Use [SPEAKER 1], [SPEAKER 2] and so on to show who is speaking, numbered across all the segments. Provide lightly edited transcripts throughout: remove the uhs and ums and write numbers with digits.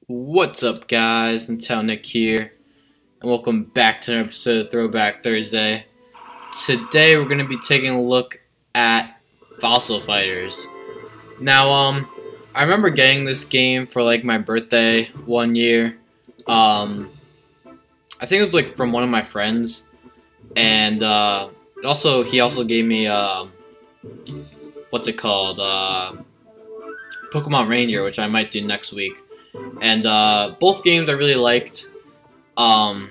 [SPEAKER 1] What's up, guys? Until Nick here, and welcome back to another episode of Throwback Thursday. Today we're going to be taking a look at Fossil Fighters. Now, I remember getting this game for like my birthday one year. I think it was like from one of my friends, and he also gave me what's it called? Pokemon Ranger, which I might do next week. And both games I really liked. And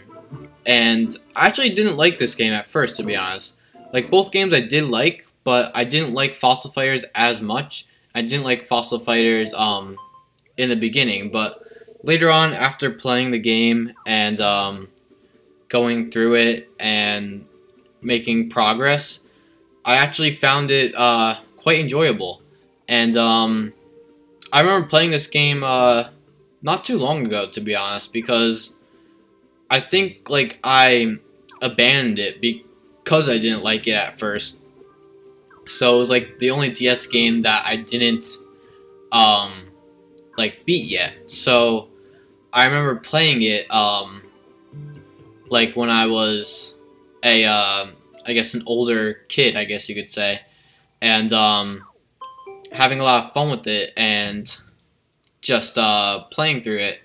[SPEAKER 1] I actually didn't like this game at first, to be honest. Like, both games I did like, but I didn't like Fossil Fighters as much. I didn't like Fossil Fighters in the beginning, but later on, after playing the game and going through it and making progress, I actually found it quite enjoyable. And I remember playing this game not too long ago, to be honest, because I think like I abandoned it because I didn't like it at first. So it was like the only DS game that I didn't like beat yet. So I remember playing it like when I was a I guess an older kid, I guess you could say, and having a lot of fun with it and just playing through it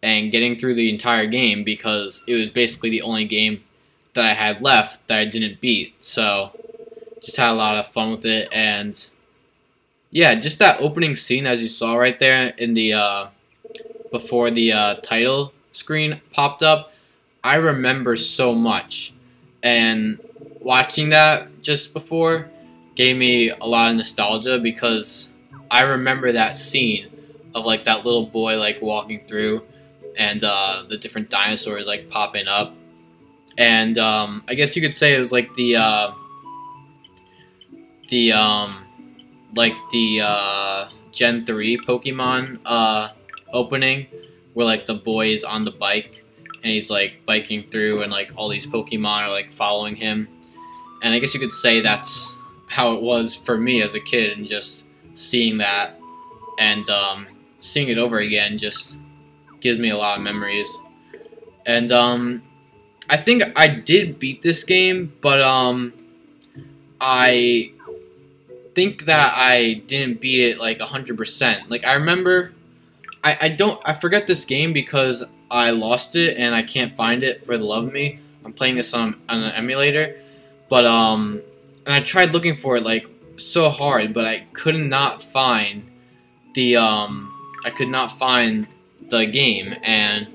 [SPEAKER 1] and getting through the entire game because it was basically the only game that I had left that I didn't beat. So just had a lot of fun with it, and yeah, just that opening scene as you saw right there in the before the title screen popped up, I remember so much, and watching that just before gave me a lot of nostalgia because I remember that scene of like that little boy like walking through and the different dinosaurs like popping up, and I guess you could say it was like the Gen 3 Pokemon opening where like the boy is on the bike and he's like biking through and like all these Pokemon are like following him, and I guess you could say that's how it was for me as a kid, and just seeing that and seeing it over again just gives me a lot of memories. And I think I did beat this game, but I think that I didn't beat it like 100%. Like, I remember I forget this game because I lost it and I can't find it for the love of me. I'm playing this on an emulator, but and I tried looking for it like so hard, but I could not find the game. And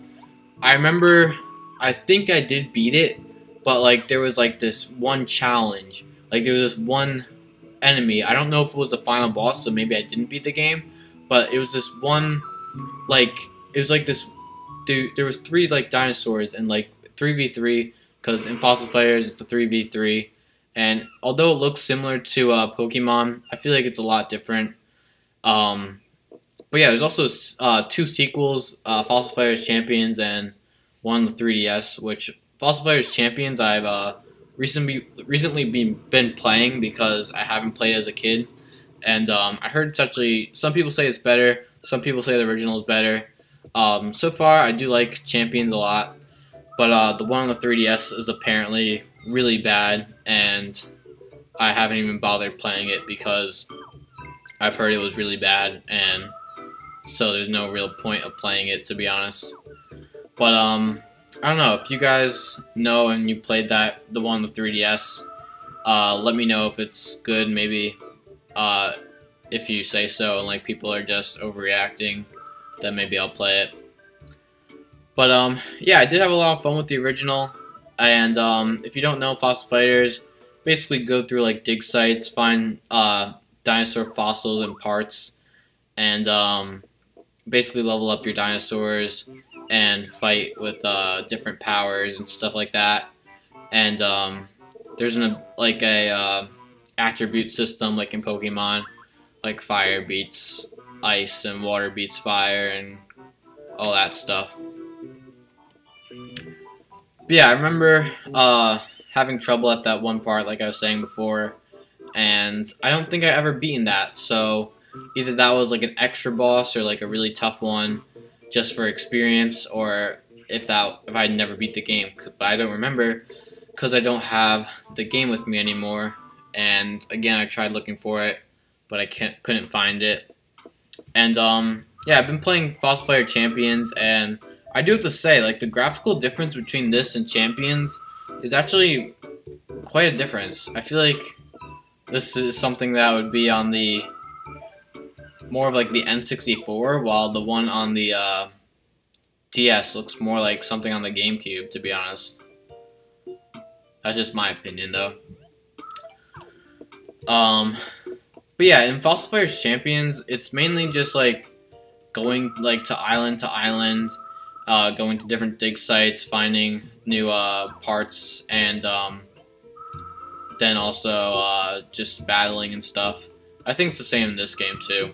[SPEAKER 1] I remember I think I did beat it, but like there was like this one challenge, like there was this one enemy. I don't know if it was the final boss, so maybe I didn't beat the game, but it was this one, like it was like this. There was 3 like dinosaurs and like 3v3, because in Fossil Fighters it's a 3v3. And although it looks similar to Pokemon, I feel like it's a lot different. But yeah, there's also 2 sequels, Fossil Fighters Champions and one on the 3DS, which Fossil Fighters Champions I've recently been playing because I haven't played as a kid. And I heard it's actually, some people say it's better, some people say the original is better. So far, I do like Champions a lot, but the one on the 3DS is apparently really bad, and I haven't even bothered playing it because I've heard it was really bad, and so there's no real point of playing it, to be honest. But I don't know, if you guys know and you played the one on the 3DS, let me know if it's good. Maybe if you say so and like people are just overreacting, then maybe I'll play it. But yeah, I did have a lot of fun with the original. And if you don't know Fossil Fighters, basically go through like dig sites, find dinosaur fossils and parts, and basically level up your dinosaurs and fight with different powers and stuff like that. And there's a attribute system like in Pokemon, like fire beats ice and water beats fire and all that stuff. But yeah, I remember having trouble at that one part, like I was saying before, and I don't think I ever beaten that. So either that was like an extra boss or like a really tough one, just for experience, or if I never beat the game. But I don't remember because I don't have the game with me anymore. And again, I tried looking for it, but I couldn't find it. And yeah, I've been playing Fossil Fire Champions, and I do have to say, like, the graphical difference between this and Champions is actually quite a difference. I feel like this is something that would be on the more of like the N64, while the one on the DS looks more like something on the GameCube, to be honest. That's just my opinion, though. But yeah, in Fossil Fire Champions, it's mainly just like going like to island, going to different dig sites, finding new parts, and then also just battling and stuff. I think it's the same in this game too.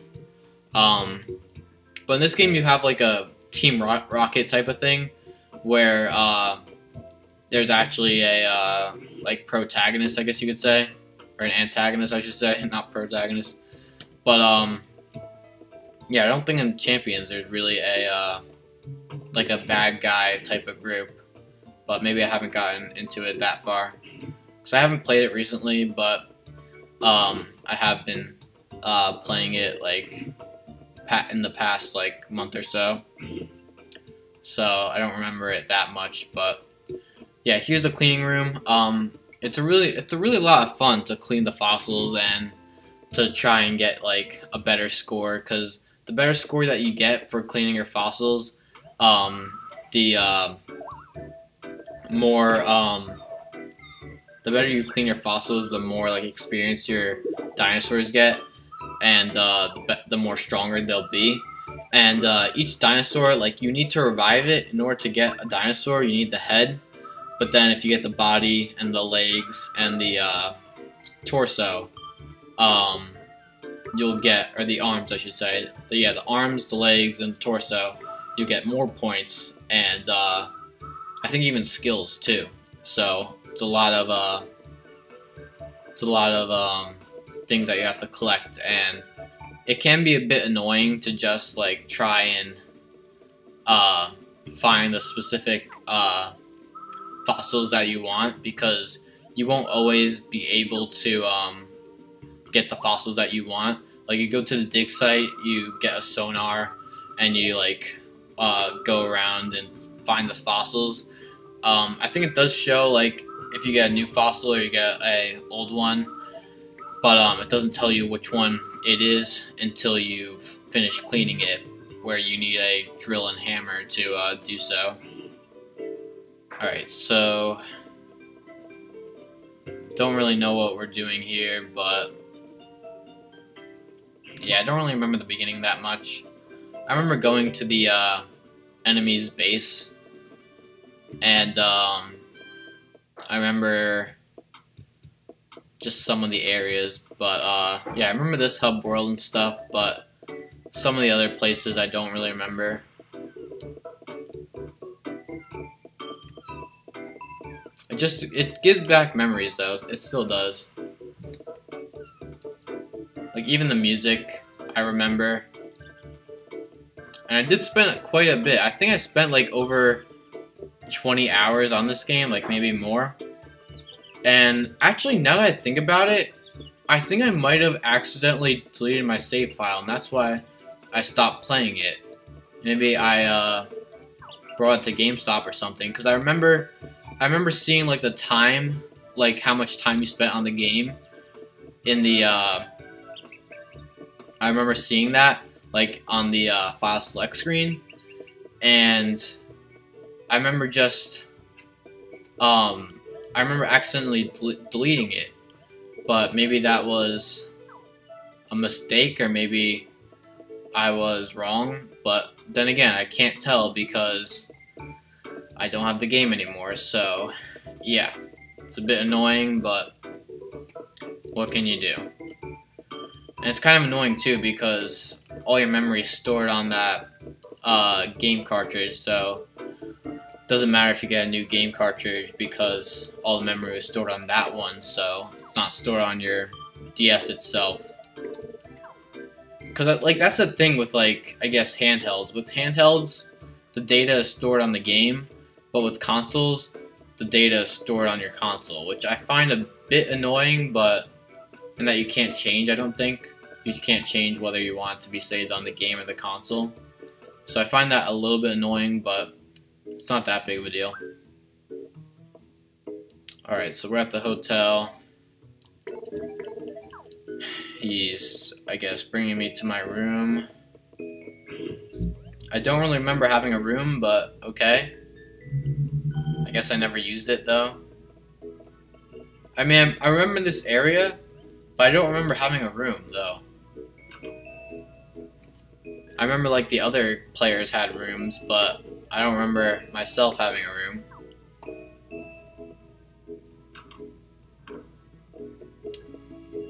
[SPEAKER 1] But in this game, you have like a Team Rocket type of thing, where there's actually a like protagonist, I guess you could say, or an antagonist, I should say, not protagonist. But yeah, I don't think in Champions there's really a like a bad guy type of group. But maybe I haven't gotten into it that far, because I haven't played it recently. But I have been playing it like in the past like month or so. So I don't remember it that much. But yeah, here's the cleaning room. It's a really lot of fun to clean the fossils and to try and get like a better score, because the better score that you get for cleaning your fossils, the better you clean your fossils, the more like experience your dinosaurs get, and the more stronger they'll be. And each dinosaur, like, you need to revive it. In order to get a dinosaur, you need the head. But then if you get the body and the legs and the torso, you'll get, or the arms, I should say. But yeah, the arms, the legs, and the torso, you get more points, and I think even skills too. So it's a lot of things that you have to collect, and it can be a bit annoying to just like try and find the specific fossils that you want, because you won't always be able to get the fossils that you want. Like, you go to the dig site, you get a sonar, and you like go around and find the fossils. I think it does show like if you get a new fossil or you get a old one, but it doesn't tell you which one it is until you've finished cleaning it, where you need a drill and hammer to do so. Alright, so don't really know what we're doing here, but yeah, I don't really remember the beginning that much. I remember going to the enemy's base, and I remember just some of the areas, but yeah, I remember this hub world and stuff, but some of the other places I don't really remember. It gives back memories though, it still does. Like, even the music, I remember. And I did spend quite a bit. I think I spent like over 20 hours on this game, like maybe more. And actually, now that I think about it, I think I might have accidentally deleted my save file, and that's why I stopped playing it. Maybe I brought it to GameStop or something, because I remember seeing like the time, like how much time you spent on the game in the I remember seeing that like on the file select screen, and I remember just I remember accidentally deleting it, but maybe that was a mistake, or maybe I was wrong. But then again, I can't tell because I don't have the game anymore, so yeah, it's a bit annoying, but what can you do? And it's kind of annoying too, because all your memory is stored on that game cartridge, so it doesn't matter if you get a new game cartridge, because all the memory is stored on that one, so it's not stored on your DS itself. because like that's the thing with like I guess handhelds. With handhelds, the data is stored on the game, but with consoles, the data is stored on your console, which I find a bit annoying, but and that you can't change. I don't think you can't change whether you want it to be saved on the game or the console. So I find that a little bit annoying, but it's not that big of a deal. Alright, so we're at the hotel. He's, I guess, bringing me to my room. I don't really remember having a room, but okay. I guess I never used it, though. I mean, I remember this area, but I don't remember having a room, though. I remember, like, the other players had rooms, but I don't remember myself having a room.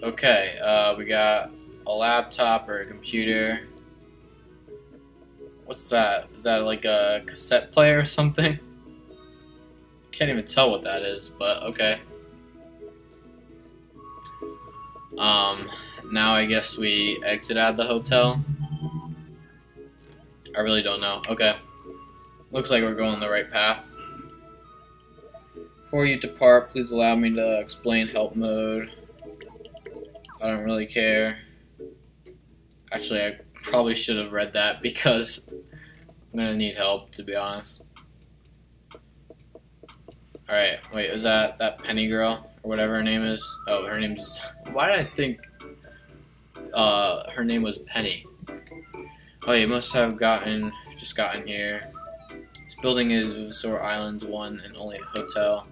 [SPEAKER 1] Okay, we got a laptop or a computer. What's that? Is that like a cassette player or something? Can't even tell what that is, but okay. Now I guess we exit out of the hotel. I really don't know. Okay. Looks like we're going the right path. Before you depart, please allow me to explain help mode. I don't really care. Actually, I probably should have read that because I'm gonna need help, to be honest. Alright, wait, is that Penny girl? Or whatever her name is? Oh, her name's... Why did I think her name was Penny? Oh, you must have just gotten here. This building is Vivasor Island's one and only hotel.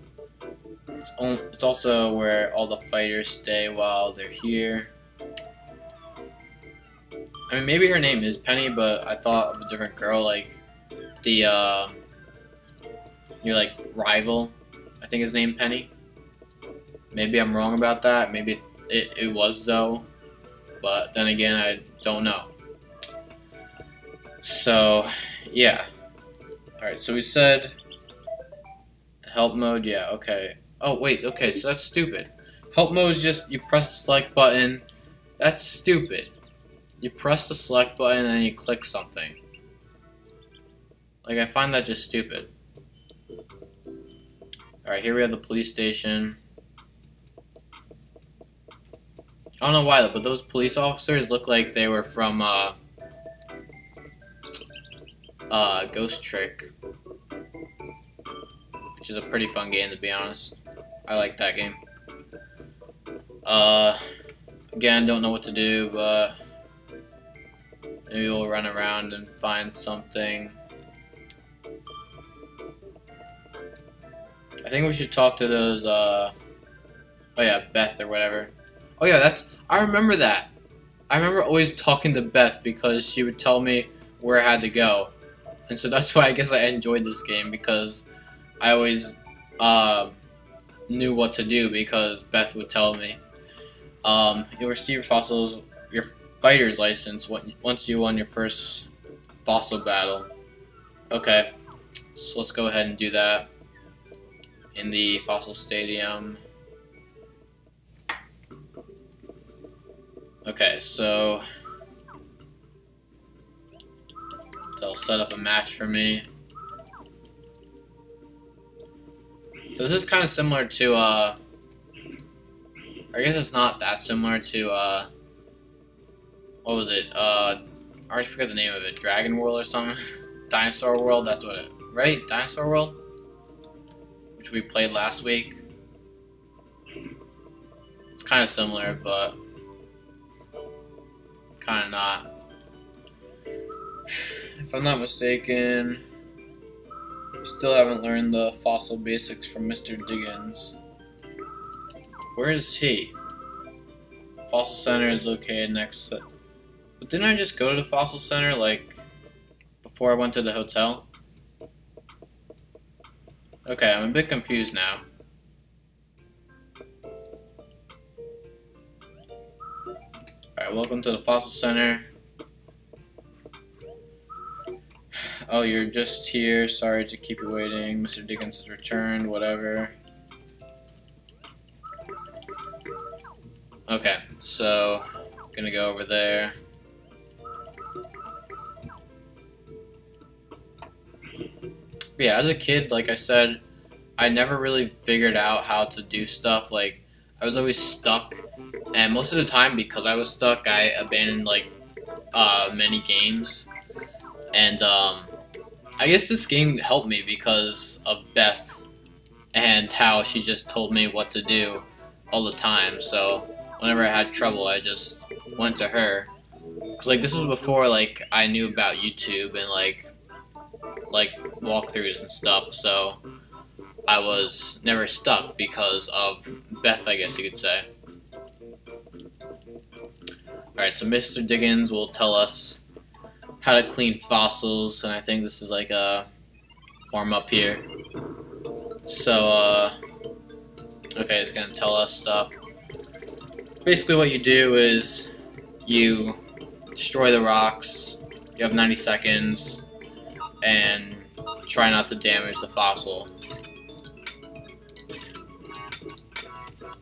[SPEAKER 1] It's also where all the fighters stay while they're here. I mean, maybe her name is Penny, but I thought of a different girl, like the your like rival. I think his name Penny. Maybe I'm wrong about that. Maybe it was Zoe, but then again, I don't know. So, yeah. All right. So we said the help mode. Yeah. Okay. Oh, wait, okay, so that's stupid. Help mode is just, you press the select button. That's stupid. You press the select button and then you click something. Like, I find that just stupid. Alright, here we have the police station. I don't know why, but those police officers look like they were from, Ghost Trick. Which is a pretty fun game, to be honest. I like that game. Again, don't know what to do, but maybe we'll run around and find something. I think we should talk to those, oh yeah, Beth or whatever. Oh yeah, I remember that. I remember always talking to Beth because she would tell me where I had to go. And so that's why I guess I enjoyed this game, because I always, knew what to do because Beth would tell me. You'll receive your fighter's license once you won your first fossil battle. Okay, so let's go ahead and do that in the fossil stadium. Okay, so they'll set up a match for me. So this is kind of similar to, I guess it's not that similar to, what was it? I already forgot the name of it. Dragon World or something? Dinosaur World, that's what it, right? Dinosaur World? Which we played last week. It's kind of similar, but kind of not. If I'm not mistaken, we still haven't learned the fossil basics from Mr. Diggins. Where is he? Fossil Center is located next to... But didn't I just go to the Fossil Center, like, before I went to the hotel? Okay, I'm a bit confused now. Alright, welcome to the Fossil Center. Oh, you're just here. Sorry to keep you waiting. Mr. Dickens has returned. Whatever. Okay, so gonna go over there. Yeah, as a kid, like I said, I never really figured out how to do stuff. Like, I was always stuck, and most of the time, because I was stuck, I abandoned like many games. And I guess this game helped me because of Beth and how she just told me what to do all the time. So whenever I had trouble, I just went to her. Cause like this was before like I knew about YouTube and like walkthroughs and stuff. So I was never stuck because of Beth, I guess you could say. Alright, so Mr. Diggins will tell us how to clean fossils, and I think this is like a warm-up here. So, okay, it's gonna tell us stuff. Basically what you do is you destroy the rocks, you have 90 seconds, and try not to damage the fossil.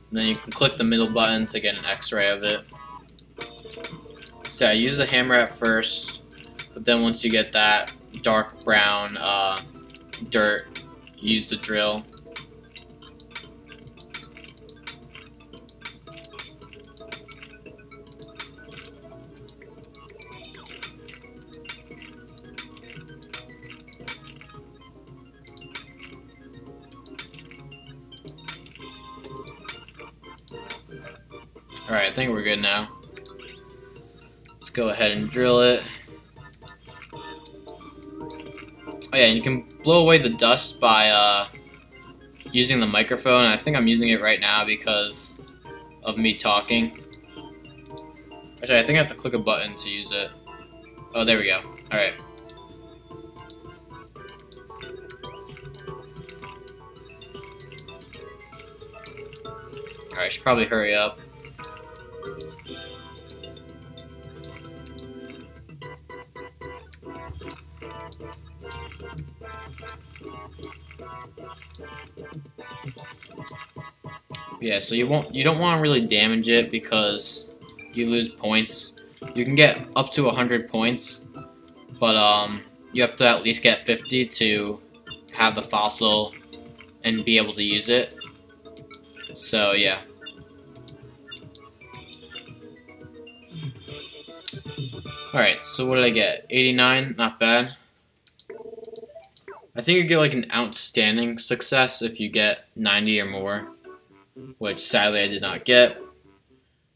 [SPEAKER 1] And then you can click the middle button to get an x-ray of it. So I use the hammer at first, but then once you get that dark brown dirt, use the drill. Alright, I think we're good now. Let's go ahead and drill it. Oh yeah, and you can blow away the dust by using the microphone. I think I'm using it right now because of me talking. Actually, I think I have to click a button to use it. Oh, there we go. Alright. Alright, I should probably hurry up. Yeah, so you don't want to really damage it because you lose points. You can get up to 100 points, but you have to at least get 50 to have the fossil and be able to use it. So yeah. Alright, so what did I get? 89, not bad. I think you get like an outstanding success if you get 90 or more, which sadly I did not get.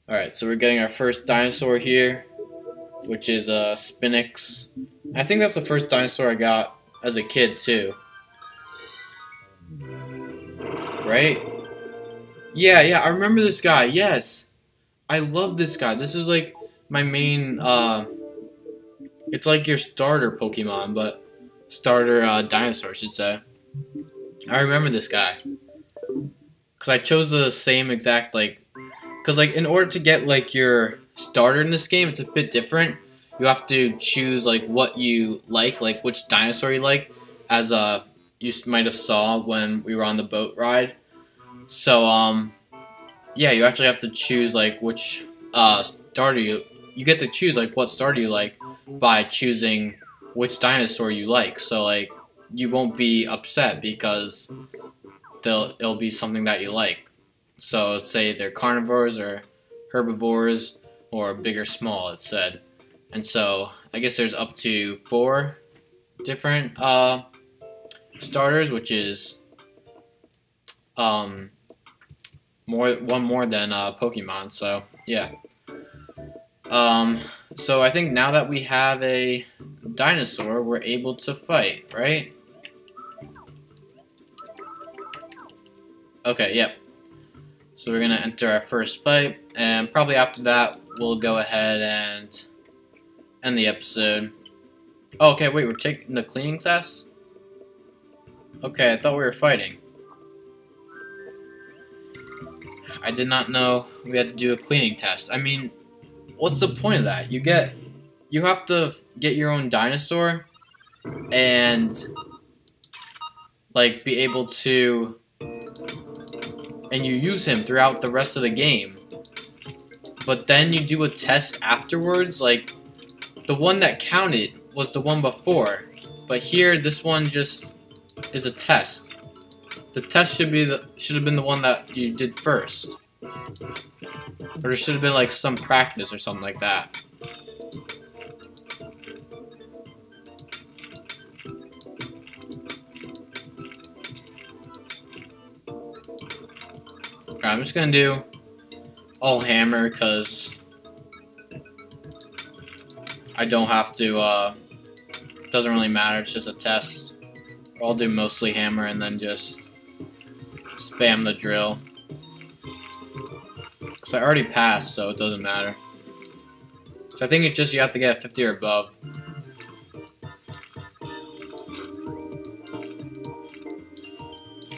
[SPEAKER 1] Alright, so we're getting our first dinosaur here, which is a Spinix. I think that's the first dinosaur I got as a kid too. Right? Yeah, I remember this guy, yes! I love this guy. This is like my main, it's like your starter Pokemon, but starter dinosaur, I should say. I remember this guy. Because I chose the same exact, like, because like in order to get like your starter in this game, it's a bit different. You have to choose like what you like which dinosaur you like, as you might have saw when we were on the boat ride. So yeah, you actually have to choose like which starter you get to choose like what starter you like by choosing which dinosaur you like. So like you won't be upset because it'll be something that you like. So say they're carnivores or herbivores or big or small, it said. And so I guess there's up to 4 different starters, which is one more than Pokemon. So yeah. So I think now that we have a dinosaur, we're able to fight, right? Okay, yep. So we're gonna enter our first fight, and probably after that, we'll go ahead and end the episode. Oh, okay, wait, we're taking the cleaning test? Okay, I thought we were fighting. I did not know we had to do a cleaning test. I mean, what's the point of that? You have to get your own dinosaur and like be able to, and you use him throughout the rest of the game. But then you do a test afterwards, like the one that counted was the one before. But here, this one just is a test. The test should have been the one that you did first. Or there should have been like some practice or something like that. Alright, I'm just gonna do all hammer because I don't have to, it doesn't really matter, it's just a test. I'll do mostly hammer and then just spam the drill. Because I already passed, so it doesn't matter. So I think it's just you have to get 50 or above.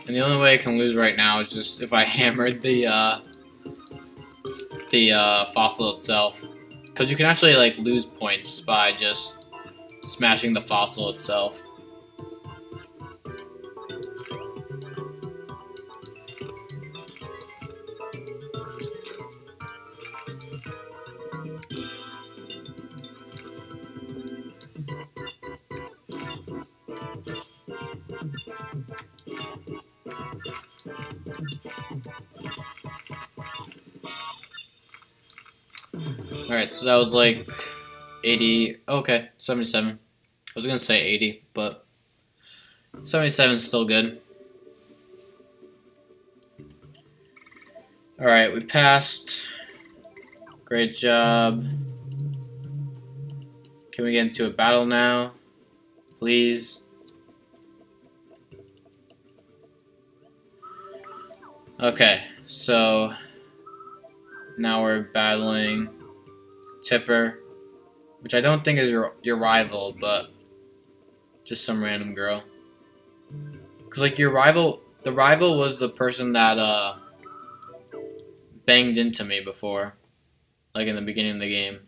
[SPEAKER 1] And the only way I can lose right now is just if I hammered the fossil itself. Because you can actually like lose points by just smashing the fossil itself. Alright, so that was like 80, okay, 77. I was gonna say 80, but 77 is still good. Alright, we passed. Great job. Can we get into a battle now? Please. Okay, so now we're battling Tipper, which I don't think is your rival, but just some random girl. Cause like the rival was the person that banged into me before, like in the beginning of the game.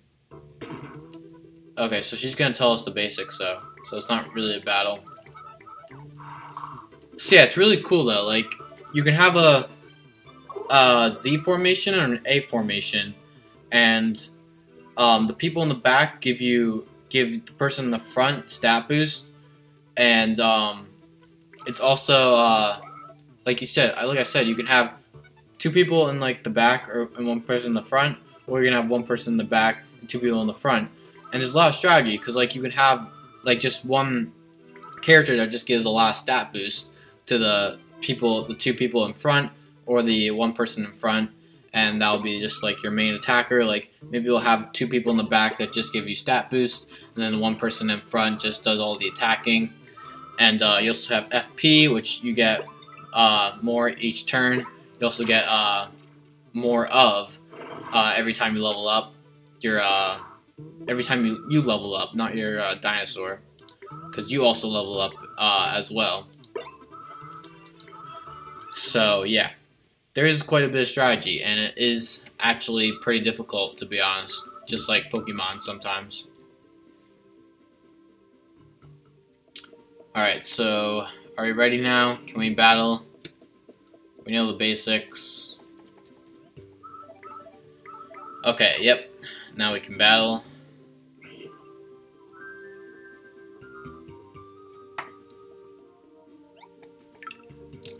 [SPEAKER 1] Okay, so she's gonna tell us the basics though, so it's not really a battle. So yeah, it's really cool though. Like you can have a Z formation or an A formation, and the people in the back give the person in the front stat boost, and it's also like I said, you can have two people in like the back and one person in the front, or you can have one person in the back and two people in the front. And there's a lot of strategy because like you can have like just one character that just gives a lot of stat boost to the two people in front or the one person in front. And that'll be just like your main attacker. Like maybe you'll have two people in the back that just give you stat boost, and then one person in front just does all the attacking. And you also have FP, which you get more each turn. You also get more of every time you level up. Every time you level up, not your dinosaur, because you also level up as well. So yeah. There is quite a bit of strategy, and it is actually pretty difficult, to be honest. Just like Pokemon sometimes. Alright, so are we ready now? Can we battle? We know the basics. Okay, yep. Now we can battle.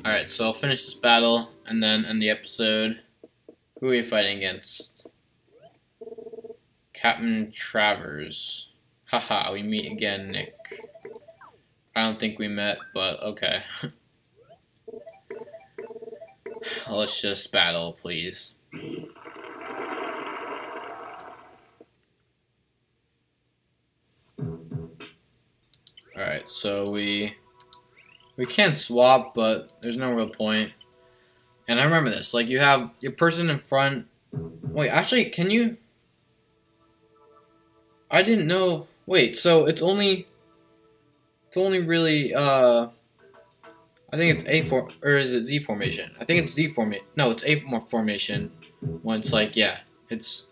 [SPEAKER 1] Alright, so I'll finish this battle, and then end the episode. Who are we fighting against? Captain Travers. Haha, we meet again, Nick. I don't think we met, but okay. Let's just battle, please. Alright, so we can swap, but there's no real point. And I remember this, like you have your person in front. Wait, actually, can you? I didn't know. Wait, so it's only really I think it's or is it Z formation? I think it's Z formation. No, it's A formation. When it's like, yeah, it's.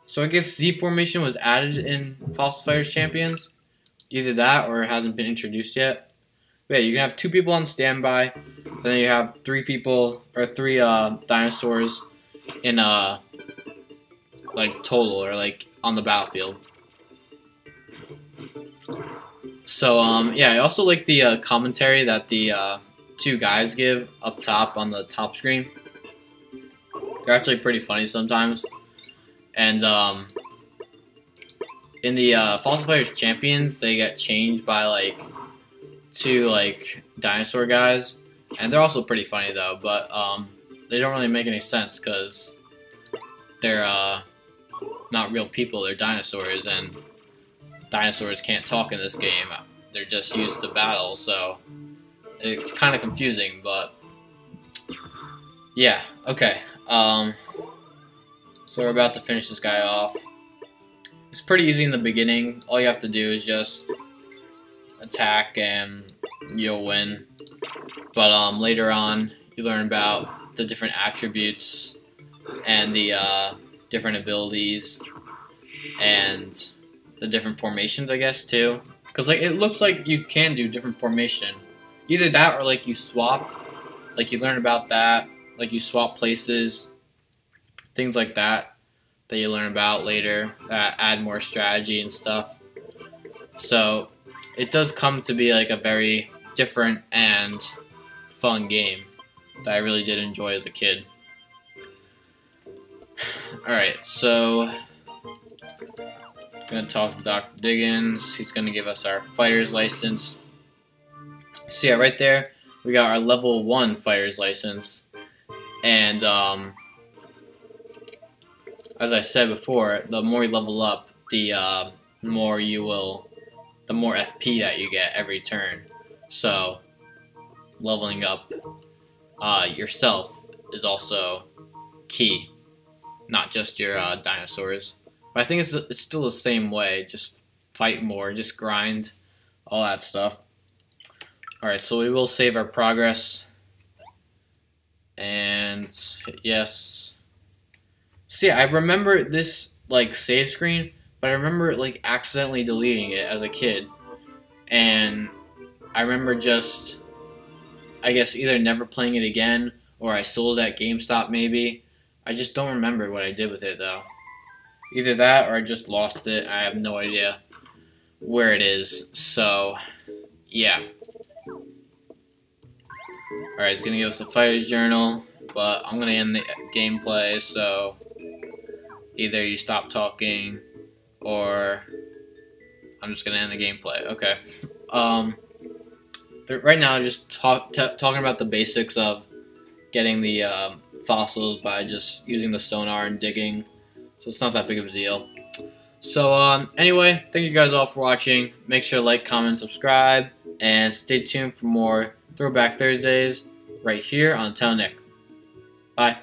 [SPEAKER 1] So I guess Z formation was added in Fossil Fighters Champions. Either that or it hasn't been introduced yet. But yeah, you can have two people on standby, and then you have three people or three dinosaurs in like total or like on the battlefield. So yeah, I also like the commentary that the two guys give up top on the top screen. They're actually pretty funny sometimes. And in the Fossil Fighters Champions, they get changed by like two like dinosaur guys, and they're also pretty funny though. But they don't really make any sense because they're not real people. They're dinosaurs, and dinosaurs can't talk in this game. They're just used to battle, so it's kind of confusing. But yeah, okay. So we're about to finish this guy off. It's pretty easy in the beginning. All you have to do is just attack and you'll win. But later on, you learn about the different attributes and the different abilities and the different formations, I guess, too. Because like it looks like you can do different formation. Either that or like you swap. Like you learn about that. Like you swap places. Things like that you learn about later that add more strategy and stuff. So it does come to be like a very different and fun game that I really did enjoy as a kid. Alright, so I'm going to talk to Dr. Diggins. He's going to give us our fighter's license. So yeah, right there we got our level 1 fighter's license. And as I said before, the more you level up, the more FP that you get every turn. So leveling up yourself is also key, not just your dinosaurs. But I think it's still the same way. Just fight more, just grind, all that stuff. Alright, so we will save our progress. And hit yes. See, I remember this like save screen, but I remember like accidentally deleting it as a kid. And I remember just, I guess, either never playing it again or I sold it at GameStop maybe. I just don't remember what I did with it though. Either that or I just lost it. I have no idea where it is. So, yeah. Alright, it's going to give us a fighter's journal, but I'm going to end the gameplay, so either you stop talking or I'm just going to end the gameplay. Okay. Right now I'm just talking about the basics of getting the fossils by just using the sonar and digging, so it's not that big of a deal. So anyway, thank you guys all for watching. Make sure to like, comment, subscribe, and stay tuned for more Throwback Thursdays right here on Tell Nick. Bye.